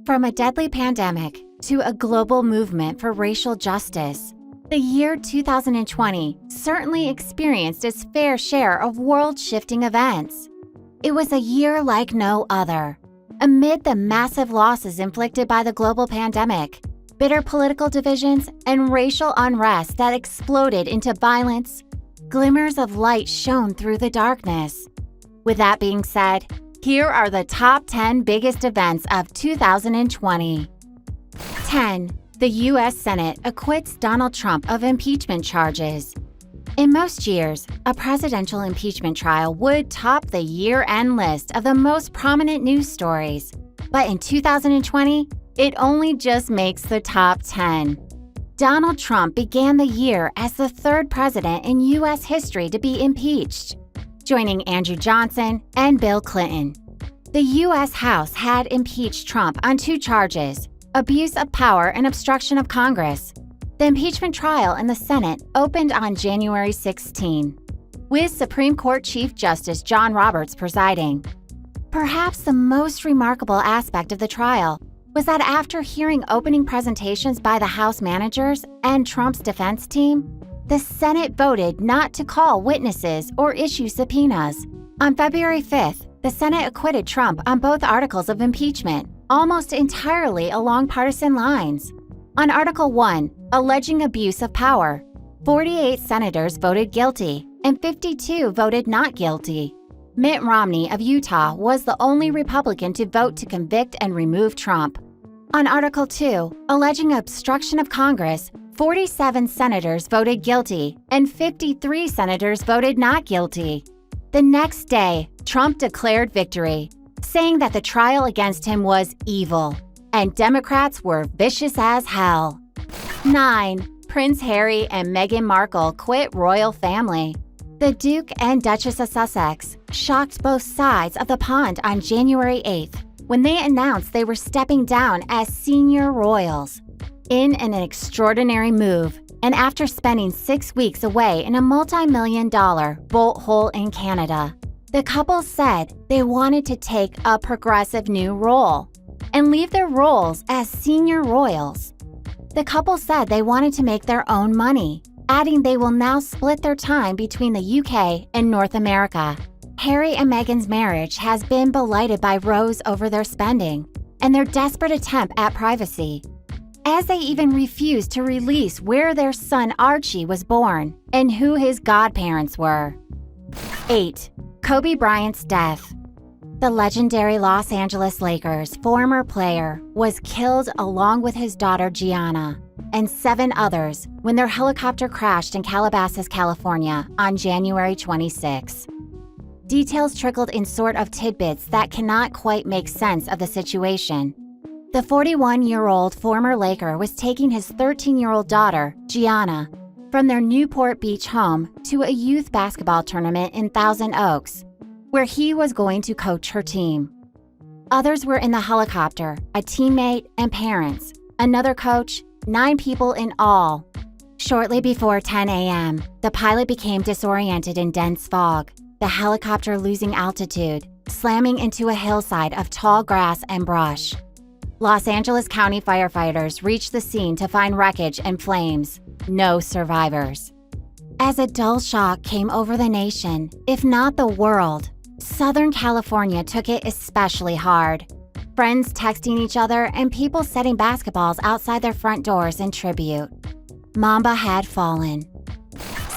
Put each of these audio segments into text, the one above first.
From a deadly pandemic to a global movement for racial justice, the year 2020 certainly experienced its fair share of world-shifting events. It was a year like no other. Amid the massive losses inflicted by the global pandemic, bitter political divisions, and racial unrest that exploded into violence, glimmers of light shone through the darkness. With that being said, here are the top 10 biggest events of 2020. 10. The U.S. Senate acquits Donald Trump of impeachment charges. In most years, a presidential impeachment trial would top the year-end list of the most prominent news stories. But in 2020, it only just makes the top 10. Donald Trump began the year as the third president in U.S. history to be impeached, joining Andrew Johnson and Bill Clinton. The U.S. House had impeached Trump on 2 charges: abuse of power and obstruction of Congress. The impeachment trial in the Senate opened on January 16, with Supreme Court Chief Justice John Roberts presiding. Perhaps the most remarkable aspect of the trial was that after hearing opening presentations by the House managers and Trump's defense team, the Senate voted not to call witnesses or issue subpoenas. On February 5th, the Senate acquitted Trump on both articles of impeachment, almost entirely along partisan lines. On Article 1, alleging abuse of power, 48 senators voted guilty and 52 voted not guilty. Mitt Romney of Utah was the only Republican to vote to convict and remove Trump. On Article 2, alleging obstruction of Congress, 47 senators voted guilty and 53 senators voted not guilty. The next day, Trump declared victory, saying that the trial against him was evil and Democrats were vicious as hell. 9. Prince Harry and Meghan Markle quit royal family. The Duke and Duchess of Sussex shocked both sides of the pond on January 8th when they announced they were stepping down as senior royals. In an extraordinary move, and after spending 6 weeks away in a multi-million-dollar boat hole in Canada, the couple said they wanted to take a progressive new role and leave their roles as senior royals. The couple said they wanted to make their own money, adding they will now split their time between the UK and North America. Harry and Meghan's marriage has been belighted by rows over their spending and their desperate attempt at privacy, as they even refused to release where their son Archie was born and who his godparents were. 8. Kobe Bryant's death. The legendary Los Angeles Lakers former player was killed along with his daughter Gianna and 7 others when their helicopter crashed in Calabasas, California on January 26. Details trickled in sort of tidbits that cannot quite make sense of the situation. The 41-year-old former Laker was taking his 13-year-old daughter, Gianna, from their Newport Beach home to a youth basketball tournament in Thousand Oaks, where he was going to coach her team. Others were in the helicopter, a teammate and parents, another coach, 9 people in all. Shortly before 10 a.m., the pilot became disoriented in dense fog, the helicopter losing altitude, slamming into a hillside of tall grass and brush. Los Angeles County firefighters reached the scene to find wreckage and flames. No survivors. As a dull shock came over the nation, if not the world, Southern California took it especially hard. Friends texting each other and people setting basketballs outside their front doors in tribute. Mamba had fallen.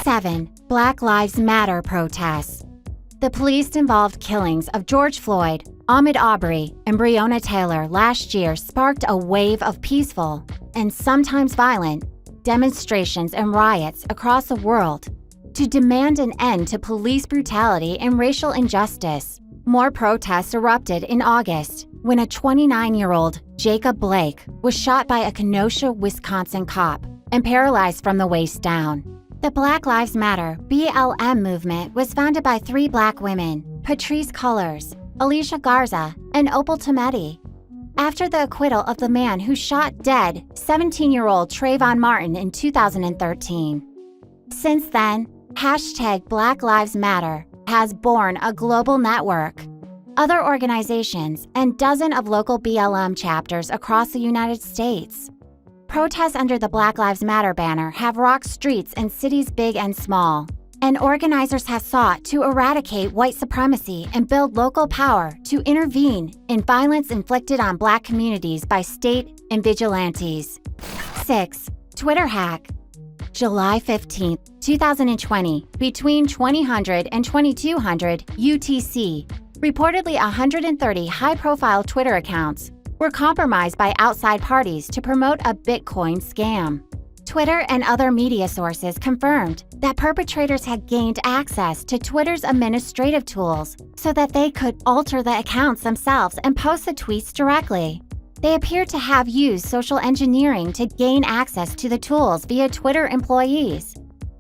7. Black Lives Matter protests. The police-involved killings of George Floyd, Ahmaud Arbery, and Breonna Taylor last year sparked a wave of peaceful, and sometimes violent, demonstrations and riots across the world to demand an end to police brutality and racial injustice. More protests erupted in August when a 29-year-old, Jacob Blake, was shot by a Kenosha, Wisconsin cop and paralyzed from the waist down. The Black Lives Matter (BLM) movement was founded by 3 Black women, Patrisse Cullors, Alicia Garza, and Opal Tometi, after the acquittal of the man who shot dead 17-year-old Trayvon Martin in 2013. Since then, #Black Lives Matter has borne a global network other organizations, and dozens of local BLM chapters across the United States. Protests under the Black Lives Matter banner have rocked streets in cities big and small, and organizers have sought to eradicate white supremacy and build local power to intervene in violence inflicted on Black communities by state and vigilantes. 6. Twitter hack. July 15, 2020, between 2000 and 2200 UTC, reportedly 130 high-profile Twitter accounts were compromised by outside parties to promote a Bitcoin scam. Twitter and other media sources confirmed that perpetrators had gained access to Twitter's administrative tools so that they could alter the accounts themselves and post the tweets directly. They appeared to have used social engineering to gain access to the tools via Twitter employees.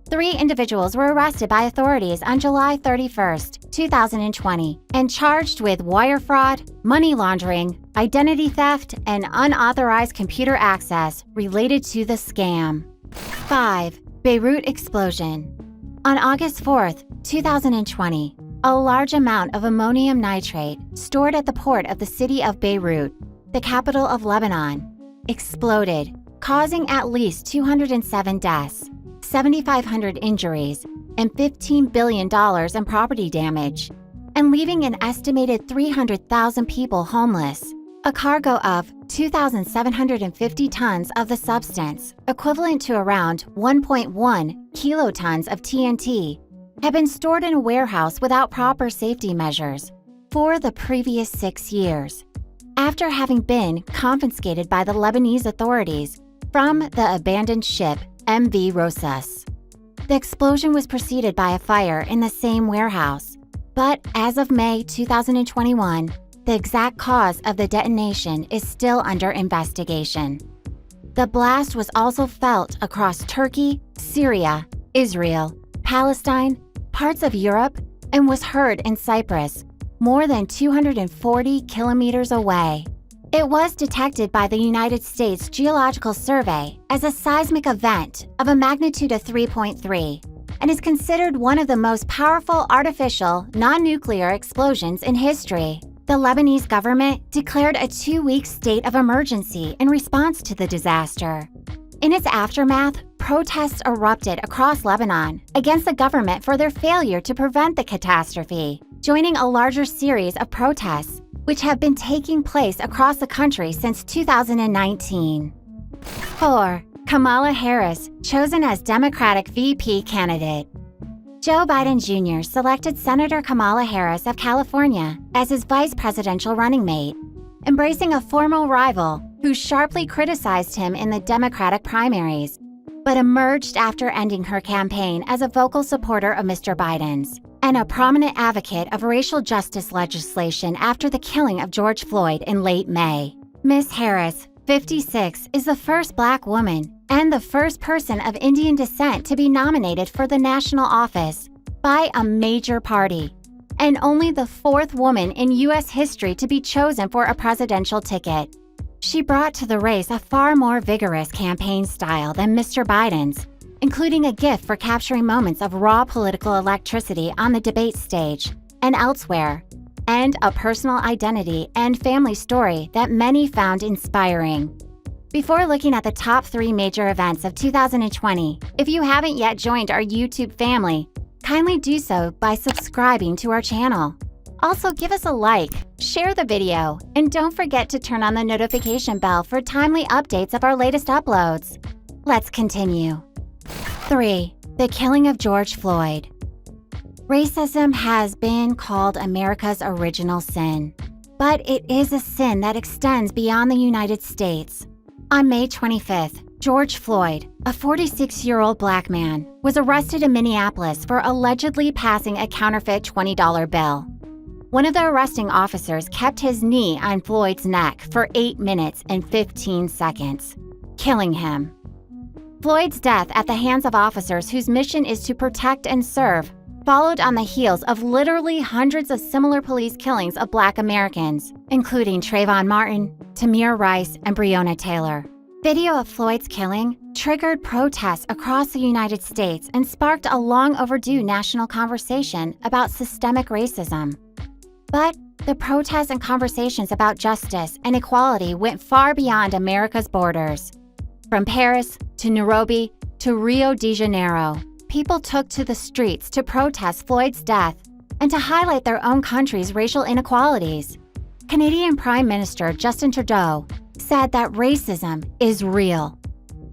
3 individuals were arrested by authorities on July 31, 2020, and charged with wire fraud, money laundering, identity theft, and unauthorized computer access related to the scam. 5. Beirut Explosion. On August 4, 2020, a large amount of ammonium nitrate stored at the port of the city of Beirut, the capital of Lebanon, exploded, causing at least 207 deaths, 7,500 injuries, and $15 billion in property damage, and leaving an estimated 300,000 people homeless. A cargo of 2,750 tons of the substance, equivalent to around 1.1 kilotons of TNT, had been stored in a warehouse without proper safety measures for the previous 6 years, after having been confiscated by the Lebanese authorities from the abandoned ship MV Richest. The explosion was preceded by a fire in the same warehouse, but as of May 2021, the exact cause of the detonation is still under investigation. The blast was also felt across Turkey, Syria, Israel, Palestine, parts of Europe, and was heard in Cyprus, more than 240 kilometers away. It was detected by the United States Geological Survey as a seismic event of a magnitude of 3.3 and is considered one of the most powerful artificial, non-nuclear explosions in history. The Lebanese government declared a 2-week state of emergency in response to the disaster. In its aftermath, protests erupted across Lebanon against the government for their failure to prevent the catastrophe, joining a larger series of protests which have been taking place across the country since 2019. 4. Kamala Harris, chosen as Democratic VP candidate. Joe Biden Jr. selected Senator Kamala Harris of California as his vice presidential running mate, embracing a former rival who sharply criticized him in the Democratic primaries, but emerged after ending her campaign as a vocal supporter of Mr. Biden's and a prominent advocate of racial justice legislation after the killing of George Floyd in late May. Ms. Harris, 56, is the first Black woman and the first person of Indian descent to be nominated for the national office by a major party, and only the 4th woman in U.S. history to be chosen for a presidential ticket. She brought to the race a far more vigorous campaign style than Mr. Biden's, including a gift for capturing moments of raw political electricity on the debate stage and elsewhere, and a personal identity and family story that many found inspiring. Before looking at the top 3 major events of 2020, if you haven't yet joined our YouTube family, kindly do so by subscribing to our channel. Also, give us a like, share the video, and don't forget to turn on the notification bell for timely updates of our latest uploads. Let's continue. 3. The killing of George Floyd. Racism has been called America's original sin, but it is a sin that extends beyond the United States. On May 25th, George Floyd, a 46-year-old Black man, was arrested in Minneapolis for allegedly passing a counterfeit $20 bill. One of the arresting officers kept his knee on Floyd's neck for 8 minutes and 15 seconds, killing him. Floyd's death at the hands of officers whose mission is to protect and serve followed on the heels of literally hundreds of similar police killings of Black Americans, including Trayvon Martin, Tamir Rice, and Breonna Taylor. Video of Floyd's killing triggered protests across the United States and sparked a long overdue national conversation about systemic racism. But The protests and conversations about justice and equality went far beyond America's borders. From Paris to Nairobi to Rio de Janeiro, people took to the streets to protest Floyd's death and to highlight their own country's racial inequalities. Canadian Prime Minister Justin Trudeau said that racism is real.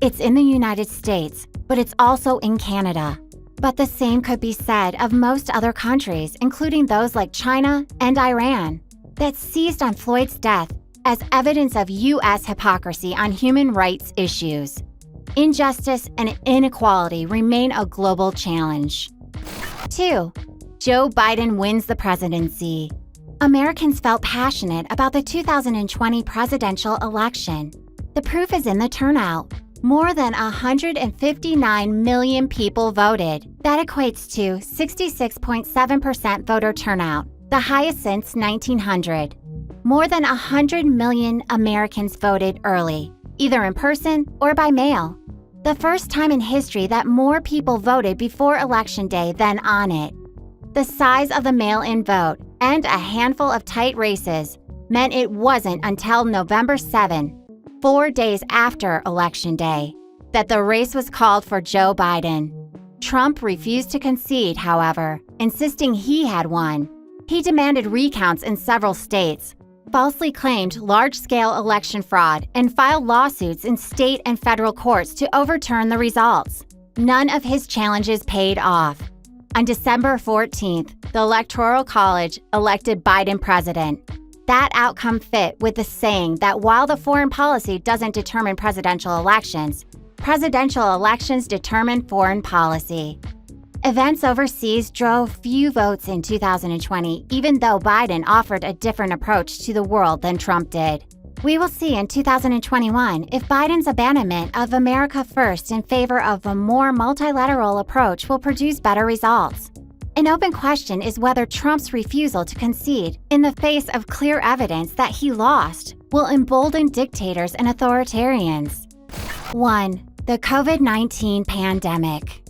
It's in the United States, but it's also in Canada. But the same could be said of most other countries, including those like China and Iran, that seized on Floyd's death as evidence of U.S. hypocrisy on human rights issues. Injustice and inequality remain a global challenge. 2. Joe Biden wins the presidency. Americans felt passionate about the 2020 presidential election. The proof is in the turnout. More than 159 million people voted. That equates to 66.7% voter turnout, the highest since 1900. More than 100 million Americans voted early, either in person or by mail. The first time in history that more people voted before Election Day than on it. The size of the mail-in vote and a handful of tight races meant it wasn't until November 7, 4 days after Election Day, that the race was called for Joe Biden. Trump refused to concede, however, insisting he had won. He demanded recounts in several states, falsely claimed large-scale election fraud, and filed lawsuits in state and federal courts to overturn the results. None of his challenges paid off. On December 14th, the Electoral College elected Biden president. That outcome fit with the saying that while the foreign policy doesn't determine presidential elections determine foreign policy. Events overseas drove few votes in 2020, even though Biden offered a different approach to the world than Trump did. We will see in 2021 if Biden's abandonment of America First in favor of a more multilateral approach will produce better results. An open question is whether Trump's refusal to concede, in the face of clear evidence that he lost, will embolden dictators and authoritarians. 1. The COVID-19 Pandemic.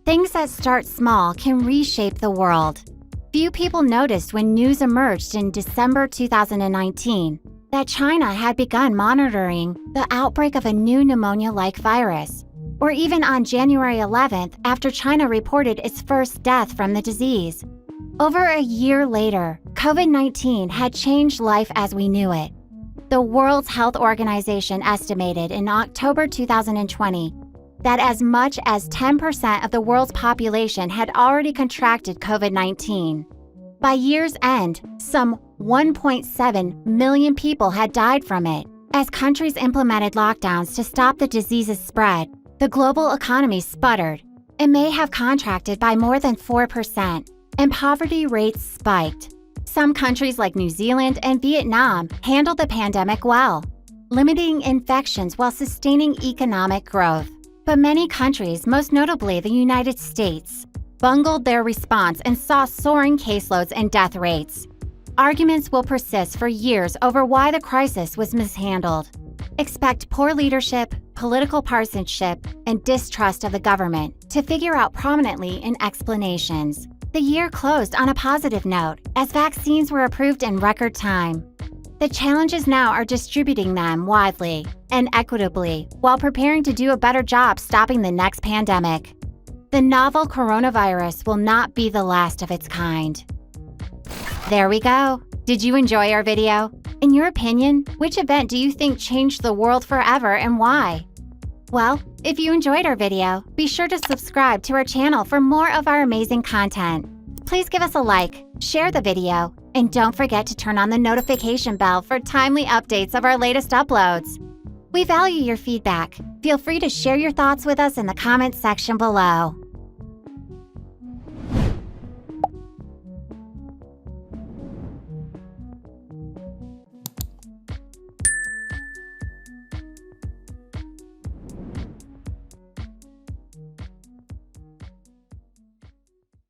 Things that start small can reshape the world. Few people noticed when news emerged in December 2019 that China had begun monitoring the outbreak of a new pneumonia-like virus, or even on January 11th after China reported its first death from the disease. Over a year later, COVID-19 had changed life as we knew it. The World Health Organization estimated in October 2020 that as much as 10% of the world's population had already contracted COVID-19. By year's end, some 1.7 million people had died from it. As countries implemented lockdowns to stop the disease's spread, the global economy sputtered. It may have contracted by more than 4%, and poverty rates spiked. Some countries like New Zealand and Vietnam handled the pandemic well, limiting infections while sustaining economic growth. But many countries, most notably the United States, bungled their response and saw soaring caseloads and death rates. Arguments will persist for years over why the crisis was mishandled. Expect poor leadership, political partisanship, and distrust of the government to figure out prominently in explanations. The year closed on a positive note, as vaccines were approved in record time. The challenges now are distributing them widely and equitably while preparing to do a better job stopping the next pandemic. The novel coronavirus will not be the last of its kind. There we go. Did you enjoy our video? In your opinion, which event do you think changed the world forever and why? Well, if you enjoyed our video, be sure to subscribe to our channel for more of our amazing content. Please give us a like, share the video, and don't forget to turn on the notification bell for timely updates of our latest uploads. We value your feedback. Feel free to share your thoughts with us in the comments section below.